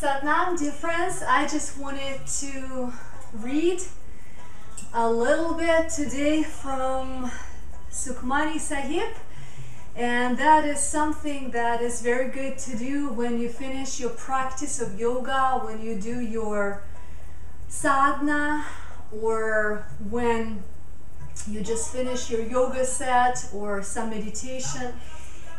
Satnam, dear friends, I just wanted to read a little bit today from Sukhmani Sahib, and that is something that is very good to do when you finish your practice of yoga, when you do your sadhana, or when you just finish your yoga set or some meditation.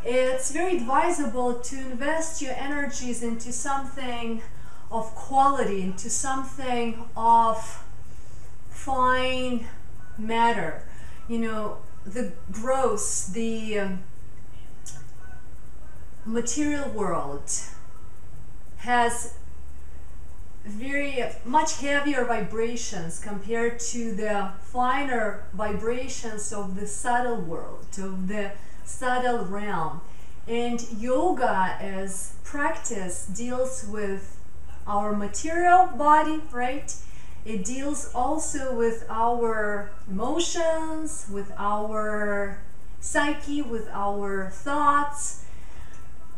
It's very advisable to invest your energies into something of quality, into something of fine matter. You know, the gross, the material world has very much heavier vibrations compared to the finer vibrations of the subtle world, of the subtle realm. And yoga as practice deals with our material body, right? It deals also with our emotions, with our psyche, with our thoughts,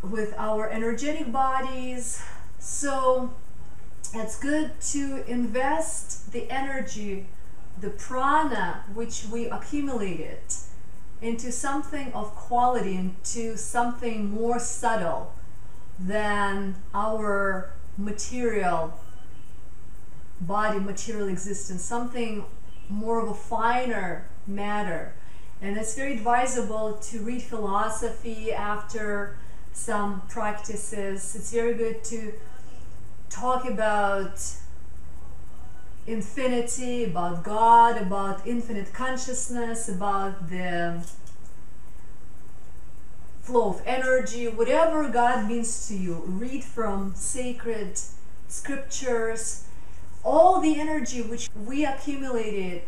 with our energetic bodies. So it's good to invest the energy, the prana which we accumulated, into something of quality, into something more subtle than our material body, material existence, something more of a finer matter. And it's very advisable to read philosophy after some practices. It's very good to talk about infinity, about God, about infinite consciousness, about the flow of energy, whatever God means to you. Read from sacred scriptures. All the energy which we accumulated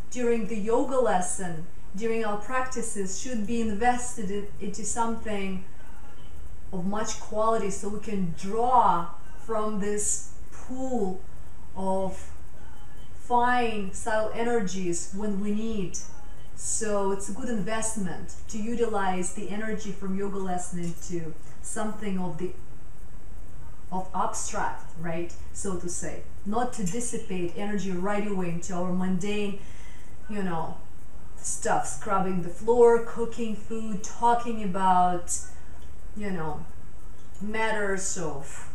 during the yoga lesson, during our practices, should be invested into something of much quality, so we can draw from this pool of fine, subtle energies when we need. So it's a good investment to utilize the energy from yoga lesson into something of abstract, right, so to say. Not to dissipate energy right away into our mundane, you know, stuff, scrubbing the floor, cooking food, talking about, you know, matters of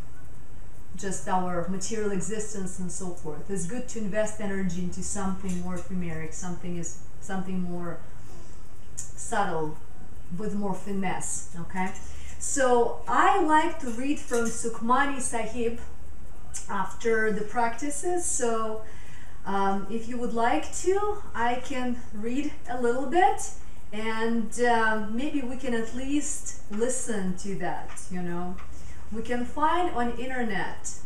just our material existence and so forth. It's good to invest energy into something more ephemeric, something more subtle, with more finesse. Okay, so I like to read from Sukhmani Sahib after the practices. So if you would like to, I can read a little bit, and maybe we can at least listen to that. You know, we can find on internet,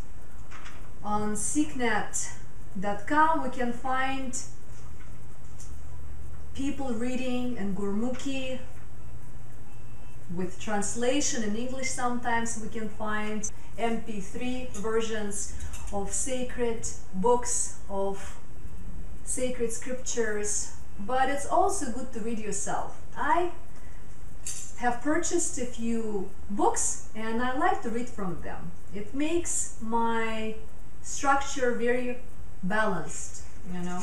on sikhnet.com, we can find people reading in Gurmukhi with translation in English. Sometimes we can find MP3 versions of sacred books, of sacred scriptures, but it's also good to read yourself. I have purchased a few books and I like to read from them. It makes my structure very balanced, you know.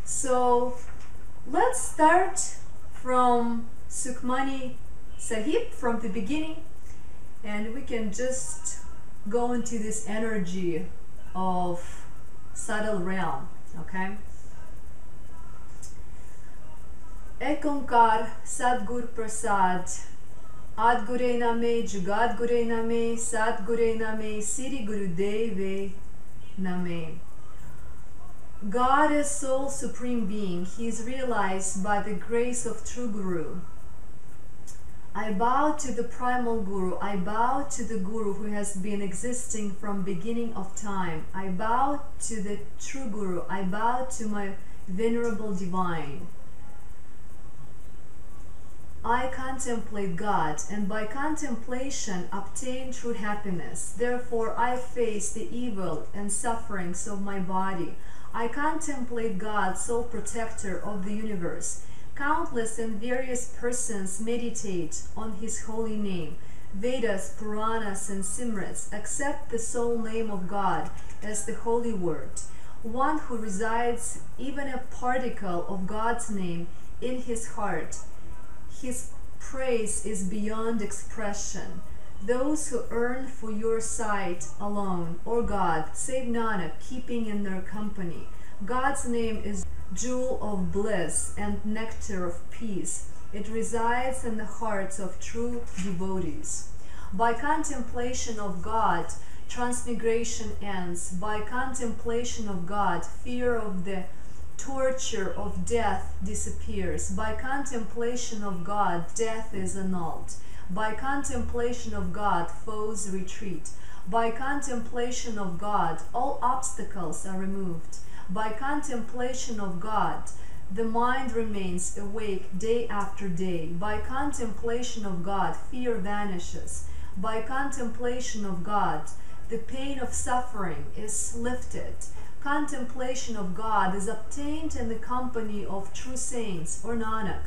So let's start from Sukhmani Sahib, from the beginning, and we can just go into this energy of subtle realm. Okay. Ek Onkar Sadgur Prasad, Ad Gure Name, Jugat Gure Name, Sad Gure Name, Siri Guru Deve Name. God is sole supreme being. He is realized by the grace of true Guru. I bow to the primal Guru. I bow to the Guru who has been existing from beginning of time. I bow to the true Guru. I bow to my venerable divine. I contemplate God, and by contemplation obtain true happiness. Therefore I face the evil and sufferings of my body. I contemplate God, sole protector of the universe. Countless and various persons meditate on His holy name. Vedas, Puranas, and Simrits accept the sole name of God as the holy word. One who resides even a particle of God's name in his heart, his praise is beyond expression. Those who earn for your sight alone, or God, save Nanak, keeping in their company. God's name is jewel of bliss and nectar of peace. It resides in the hearts of true devotees. By contemplation of God, transmigration ends. By contemplation of God, fear of the torture of death disappears. By contemplation of God, death is annulled. By contemplation of God, foes retreat. By contemplation of God, all obstacles are removed. By contemplation of God, the mind remains awake day after day. By contemplation of God, fear vanishes. By contemplation of God, the pain of suffering is lifted. Contemplation of God is obtained in the company of true saints, or Nanak.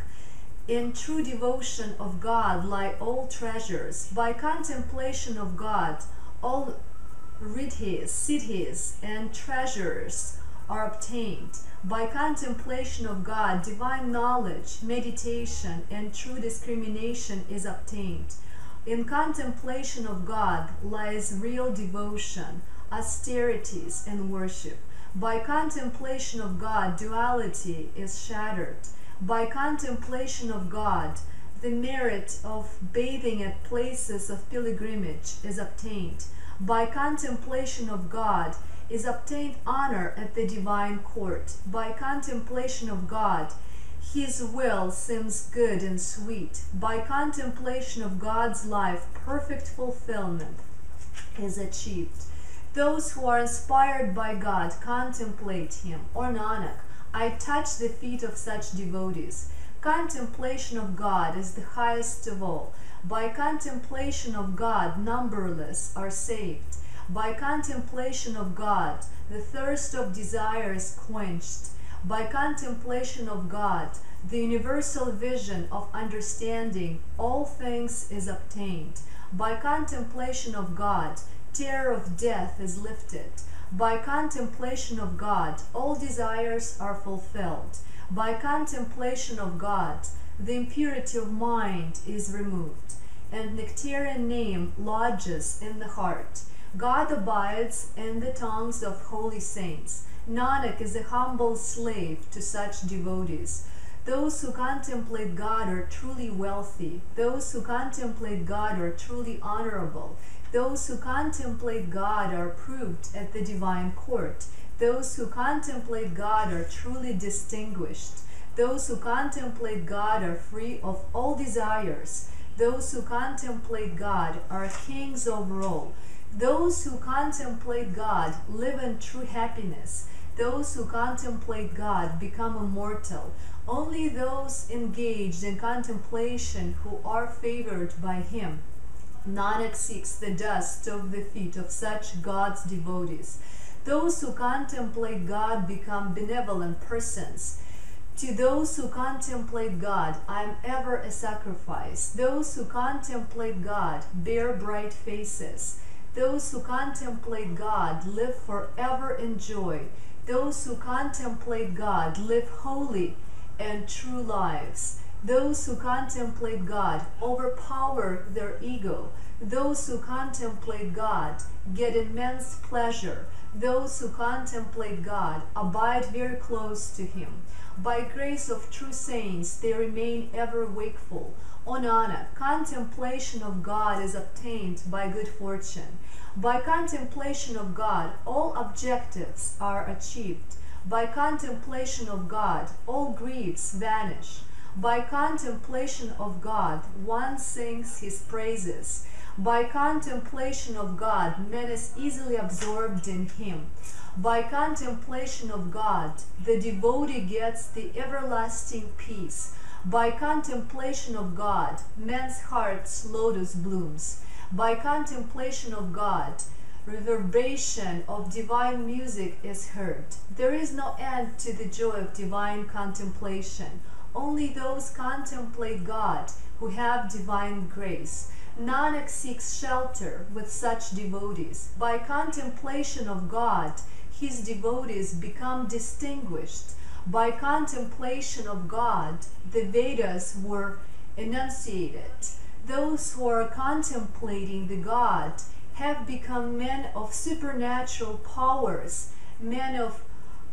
In true devotion of God lie all treasures. By contemplation of God, all riddhis, siddhis, and treasures are obtained. By contemplation of God, divine knowledge, meditation, and true discrimination is obtained. In contemplation of God lies real devotion, austerities, and worship. By contemplation of God, duality is shattered. By contemplation of God, the merit of bathing at places of pilgrimage is obtained. By contemplation of God is obtained honor at the divine court. By contemplation of God, His will seems good and sweet. By contemplation of God's life, perfect fulfillment is achieved. Those who are inspired by God contemplate Him, or Nanak, I touch the feet of such devotees. Contemplation of God is the highest of all. By contemplation of God, numberless are saved. By contemplation of God, the thirst of desire is quenched. By contemplation of God, the universal vision of understanding all things is obtained. By contemplation of God, terror of death is lifted. By contemplation of God, all desires are fulfilled. By contemplation of God, the impurity of mind is removed, and nectarian name lodges in the heart. God abides in the tongues of holy saints. Nanak is a humble slave to such devotees. Those who contemplate God are truly wealthy. Those who contemplate God are truly honorable. Those who contemplate God are approved at the divine court. Those who contemplate God are truly distinguished. Those who contemplate God are free of all desires. Those who contemplate God are kings over all. Those who contemplate God live in true happiness. Those who contemplate God become immortal. Only those engaged in contemplation who are favored by Him. Nanak seeks the dust of the feet of such God's devotees. Those who contemplate God become benevolent persons. To those who contemplate God, I am ever a sacrifice. Those who contemplate God bear bright faces. Those who contemplate God live forever in joy. Those who contemplate God live holy and true lives. Those who contemplate God overpower their ego. Those who contemplate God get immense pleasure. Those who contemplate God abide very close to Him. By grace of true saints, they remain ever wakeful. O Nanak, contemplation of God is obtained by good fortune. By contemplation of God, all objectives are achieved. By contemplation of God, all griefs vanish. By contemplation of God, one sings His praises. By contemplation of God, man is easily absorbed in Him. By contemplation of God, the devotee gets the everlasting peace. By contemplation of God, man's heart's lotus blooms. By contemplation of God, reverberation of divine music is heard. There is no end to the joy of divine contemplation. Only those contemplate God who have divine grace. Nanak seeks shelter with such devotees. By contemplation of God, his devotees become distinguished. By contemplation of God, the Vedas were enunciated. Those who are contemplating the God have become men of supernatural powers, men of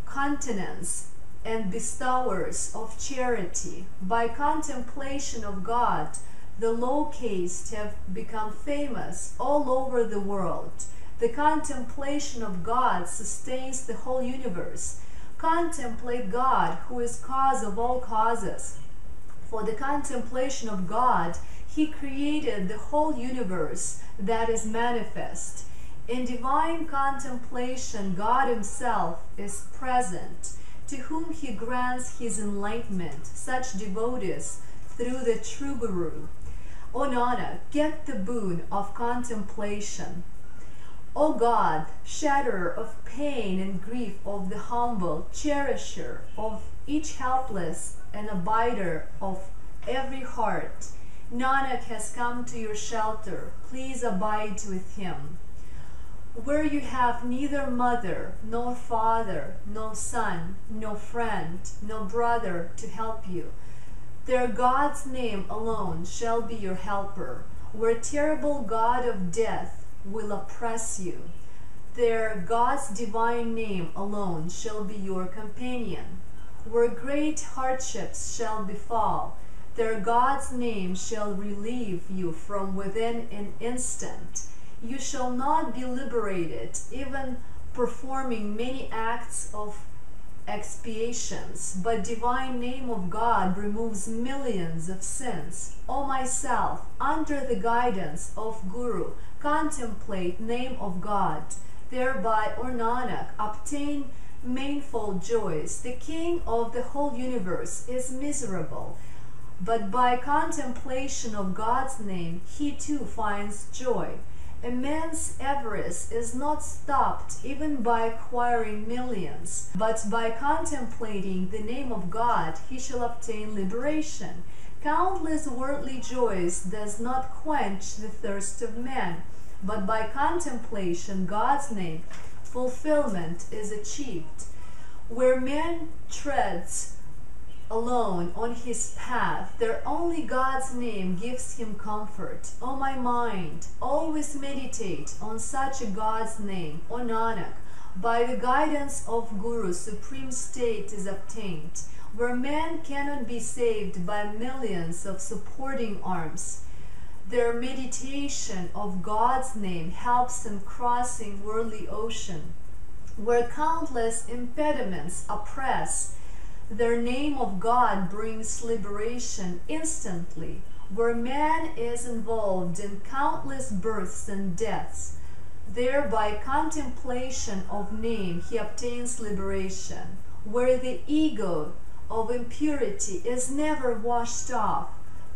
continence, and bestowers of charity. By contemplation of God, the low caste have become famous all over the world. The contemplation of God sustains the whole universe. Contemplate God, who is cause of all causes. For the contemplation of God, he created the whole universe that is manifest. In divine contemplation, God himself is present, to whom he grants his enlightenment, such devotees, through the true Guru. O Nanak, get the boon of contemplation. O God, shatterer of pain and grief of the humble, cherisher of each helpless, and abider of every heart, Nanak has come to your shelter. Please abide with him. Where you have neither mother, nor father, no son, no friend, no brother to help you, there God's name alone shall be your helper. Where terrible God of death will oppress you, there God's divine name alone shall be your companion. Where great hardships shall befall, there God's name shall relieve you from within an instant. You shall not be liberated, even performing many acts of expiations, but divine name of God removes millions of sins. O myself, under the guidance of Guru, contemplate name of God. Thereby, O Nanak, obtain manifold joys. The king of the whole universe is miserable, but by contemplation of God's name, he too finds joy. A man's avarice is not stopped even by acquiring millions, but by contemplating the name of God, he shall obtain liberation. Countless worldly joys does not quench the thirst of man, but by contemplation God's name, fulfillment is achieved. Where man treads alone on his path, there only God's name gives him comfort. O my mind, always meditate on such a God's name. O Nanak, by the guidance of Guru, supreme state is obtained, where man cannot be saved by millions of supporting arms. Their meditation of God's name helps them crossing worldly ocean. Where countless impediments oppress, their name of God brings liberation instantly. Where man is involved in countless births and deaths, there by contemplation of name he obtains liberation. Where the ego of impurity is never washed off,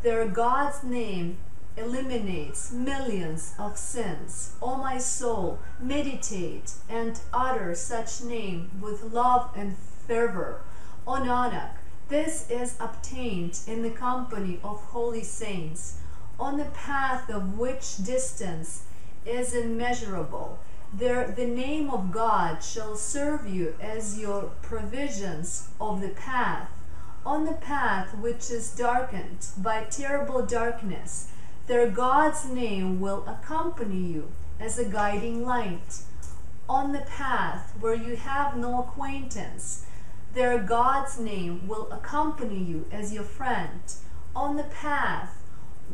there God's name eliminates millions of sins. O my soul, meditate and utter such name with love and fervor. O Nanak, this is obtained in the company of holy saints, on the path of which distance is immeasurable. There the name of God shall serve you as your provisions of the path. On the path which is darkened by terrible darkness, there God's name will accompany you as a guiding light. On the path where you have no acquaintance, there God's name will accompany you as your friend. On the path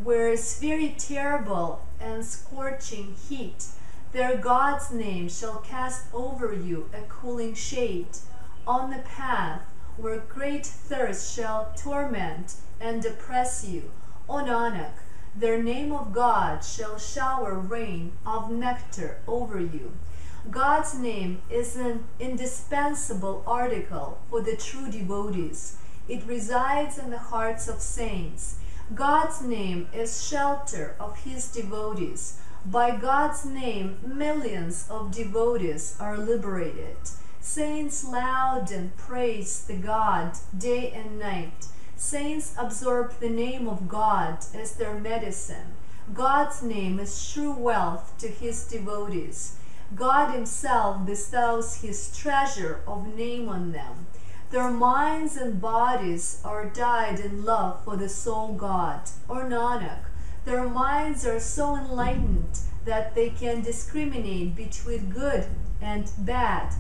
where is very terrible and scorching heat, there God's name shall cast over you a cooling shade. On the path where great thirst shall torment and depress you, O Nanak, their name of God shall shower rain of nectar over you. God's name is an indispensable article for the true devotees. It resides in the hearts of saints. God's name is shelter of his devotees. By God's name, millions of devotees are liberated. Saints loud and praise the God day and night. Saints absorb the name of God as their medicine. God's name is true wealth to his devotees. God himself bestows his treasure of name on them. Their minds and bodies are dyed in love for the sole God, or Nanak. Their minds are so enlightened that they can discriminate between good and bad.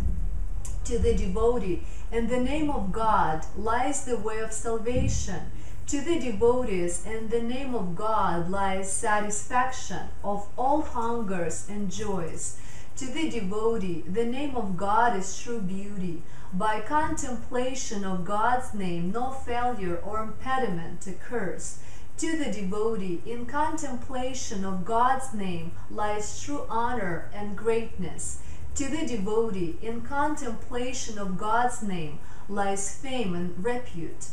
To the devotee, in the name of God lies the way of salvation. To the devotees, in the name of God lies satisfaction of all hungers and joys. To the devotee, the name of God is true beauty. By contemplation of God's name, no failure or impediment occurs. To the devotee, in contemplation of God's name lies true honor and greatness. To the devotee, in contemplation of God's name lies fame and repute.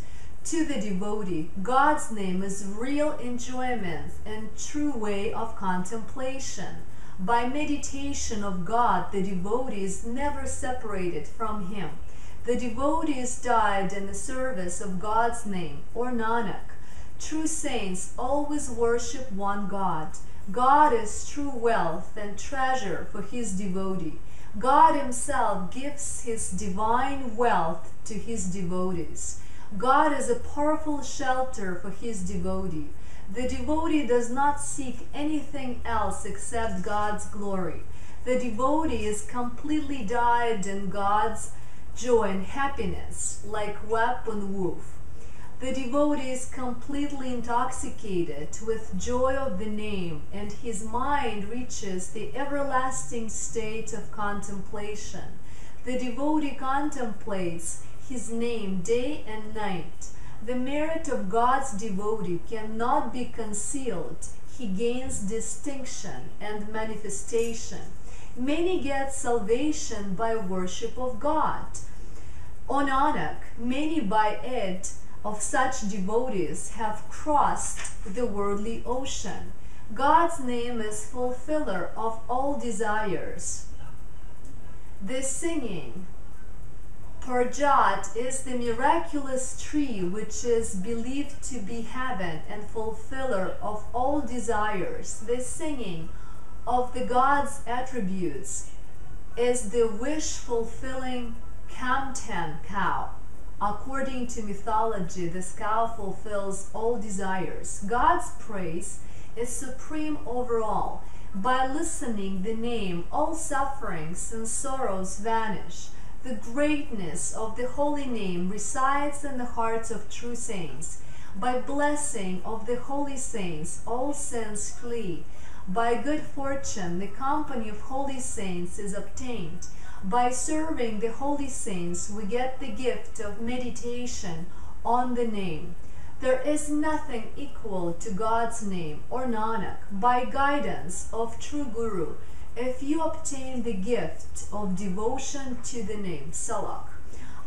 To the devotee, God's name is real enjoyment and true way of contemplation. By meditation of God, the devotee is never separated from him. The devotee is died in the service of God's name, or Nanak. True saints always worship one God. God is true wealth and treasure for his devotee. God himself gives his divine wealth to his devotees. God is a powerful shelter for his devotee. The devotee does not seek anything else except God's glory. The devotee is completely dyed in God's joy and happiness, like web and woof. The devotee is completely intoxicated with joy of the name, and his mind reaches the everlasting state of contemplation. The devotee contemplates his name day and night. The merit of God's devotee cannot be concealed. He gains distinction and manifestation. Many get salvation by worship of God. O Nanak, many by aid of such devotees have crossed the worldly ocean. God's name is fulfiller of all desires. The singing Parjat is the miraculous tree which is believed to be heaven and fulfiller of all desires. The singing of the God's attributes is the wish-fulfilling Kamten cow. According to mythology, this cow fulfills all desires. God's praise is supreme over all. By listening the name, all sufferings and sorrows vanish. The greatness of the holy name resides in the hearts of true saints. By blessing of the holy saints, all sins flee. By good fortune, the company of holy saints is obtained. By serving the holy saints, we get the gift of meditation on the name. There is nothing equal to God's name, or Nanak. By guidance of true Guru, if you obtain the gift of devotion to the name, Salak.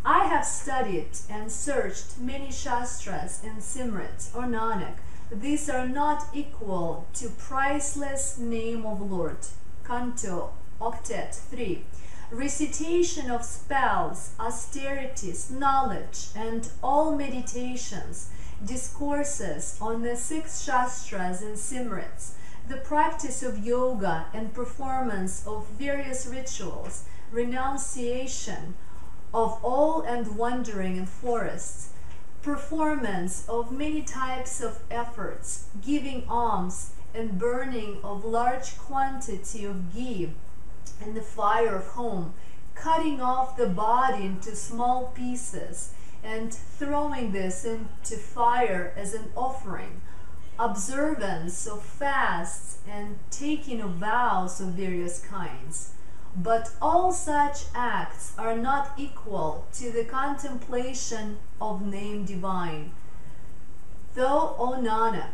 I have studied and searched many Shastras and Simrits, or Nanak. These are not equal to priceless name of Lord. Canto, Octet 3. Recitation of spells, austerities, knowledge, and all meditations, discourses on the 6 Shastras and Simrits, the practice of yoga and performance of various rituals, renunciation of all and wandering in forests, performance of many types of efforts, giving alms and burning of large quantity of ghee in the fire of home, cutting off the body into small pieces and throwing this into fire as an offering, observance of fasts and taking of vows of various kinds. But all such acts are not equal to the contemplation of name divine. Though, O Nanak,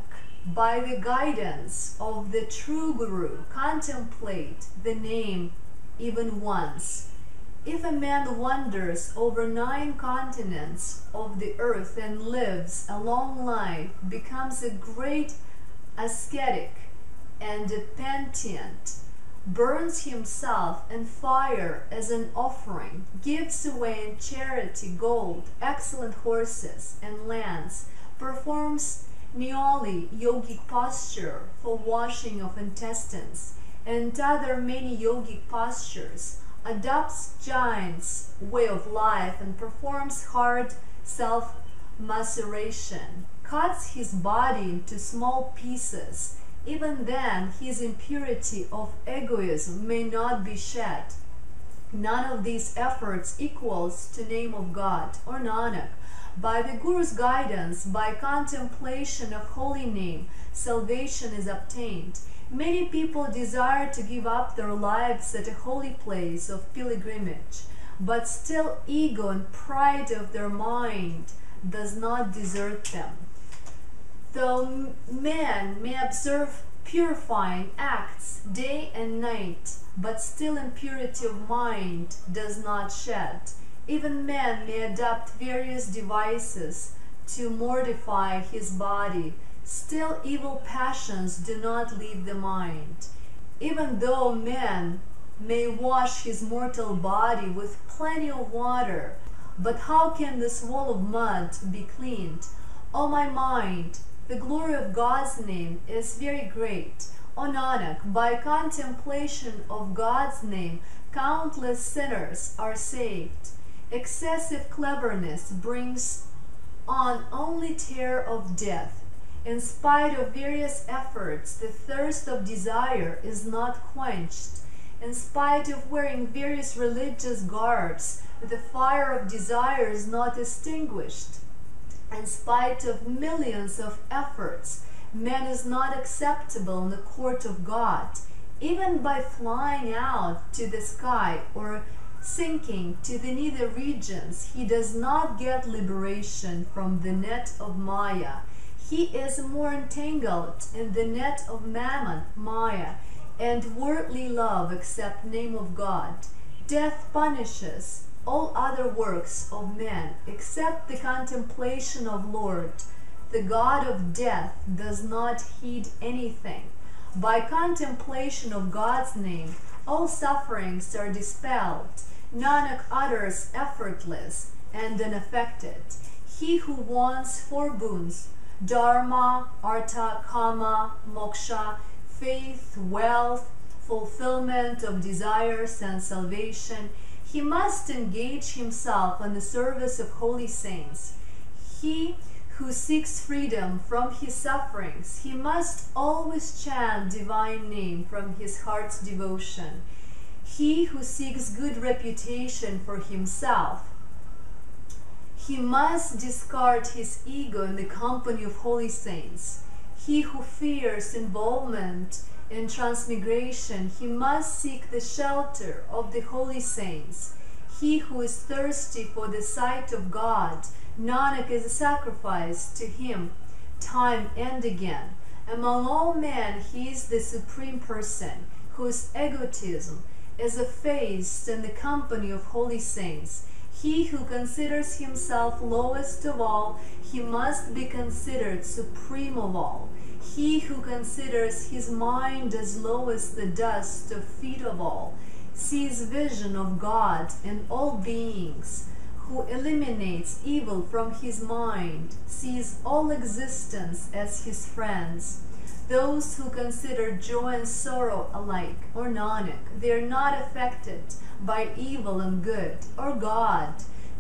by the guidance of the true Guru, contemplate the name even once. If a man wanders over 9 continents of the earth and lives a long life, becomes a great ascetic and a penitent, burns himself in fire as an offering, gives away in charity gold, excellent horses and lands, performs Neoli, yogic posture for washing of intestines, and other many yogic postures, adopts Jain's way of life and performs hard self-maceration, cuts his body into small pieces. Even then, his impurity of egoism may not be shed. None of these efforts equals to name of God or Nanak. By the Guru's guidance, by contemplation of holy name, salvation is obtained. Many people desire to give up their lives at a holy place of pilgrimage, but still ego and pride of their mind does not desert them. Though men may observe purifying acts day and night, but still impurity of mind does not shed. Even man may adopt various devices to mortify his body, still evil passions do not leave the mind. Even though man may wash his mortal body with plenty of water, but how can this wall of mud be cleaned? O my mind, the glory of God's name is very great. O Nanak, by contemplation of God's name, countless sinners are saved. Excessive cleverness brings on only terror of death. In spite of various efforts, the thirst of desire is not quenched. In spite of wearing various religious garbs, the fire of desire is not extinguished. In spite of millions of efforts, man is not acceptable in the court of God. Even by flying out to the sky or sinking to the nether regions, he does not get liberation from the net of Maya. He is more entangled in the net of Mammon, Maya, and worldly love except name of God. Death punishes all other works of man except the contemplation of Lord. The God of death does not heed anything. By contemplation of God's name, all sufferings are dispelled. Nanak utters effortless and unaffected. He who wants four boons, Dharma, Artha, Kama, Moksha, faith, wealth, fulfillment of desires and salvation, he must engage himself in the service of holy saints. He who seeks freedom from his sufferings, he must always chant divine name from his heart's devotion. He who seeks good reputation for himself, he must discard his ego in the company of holy saints. He who fears involvement in transmigration, he must seek the shelter of the holy saints. He who is thirsty for the sight of God, Nanak is a sacrifice to him time and again. Among all men, he is the supreme person, whose egotism is effaced in the company of holy saints. He who considers himself lowest of all, he must be considered supreme of all. He who considers his mind as low as the dust of feet of all, sees vision of God in all beings, who eliminates evil from his mind, sees all existence as his friends. Those who consider joy and sorrow alike, or Nanak, they are not affected by evil and good, or God.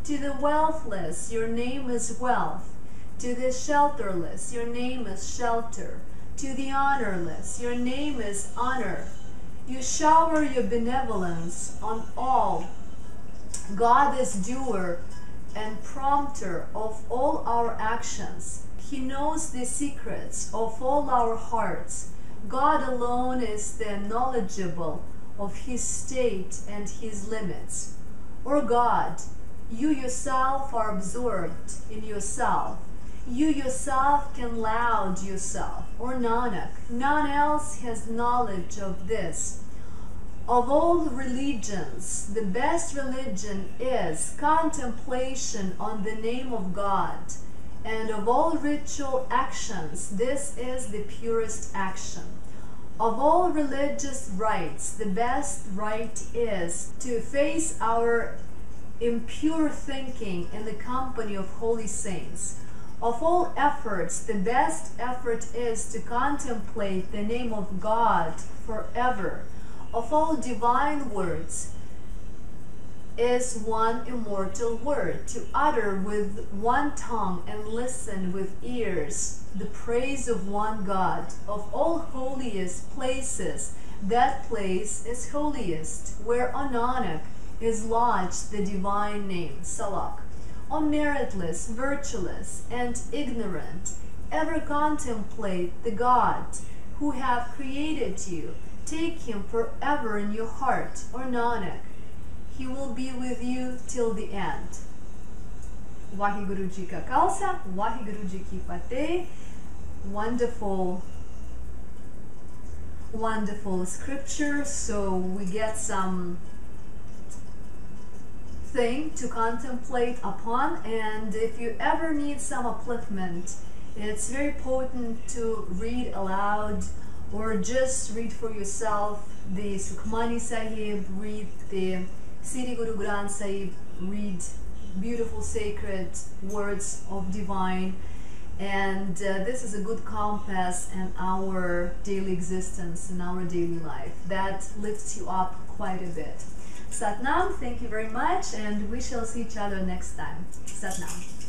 To the wealthless, your name is wealth. To the shelterless, your name is shelter. To the honorless, your name is honor. You shower your benevolence on all. God is doer and prompter of all our actions. He knows the secrets of all our hearts. God alone is the knowledgeable of his state and his limits. Or God, you yourself are absorbed in yourself. You yourself can laud yourself. Or Nanak, none else has knowledge of this. Of all religions, the best religion is contemplation on the name of God. And of all ritual actions, this is the purest action. Of all religious rites, the best rite is to face our impure thinking in the company of holy saints. Of all efforts, the best effort is to contemplate the name of God forever. Of all divine words is one immortal word, to utter with one tongue and listen with ears the praise of one God. Of all holiest places, that place is holiest, where on Nanak is lodged the divine name, Salak. O meritless, virtueless, and ignorant, ever contemplate the God who have created you. Take him forever in your heart, or Nanak, he will be with you till the end. Vaheguru Ji Ka Khalsa, Vaheguru Ji Ki Fateh. Wonderful, wonderful scripture. So we get some thing to contemplate upon, and if you ever need some upliftment, it's very potent to read aloud or just read for yourself the Sukhmani Sahib, read the Sri Guru Granth Sahib, read beautiful sacred words of divine, and this is a good compass in our daily existence, in our daily life, that lifts you up quite a bit. Satnam, thank you very much, and we shall see each other next time. Satnam.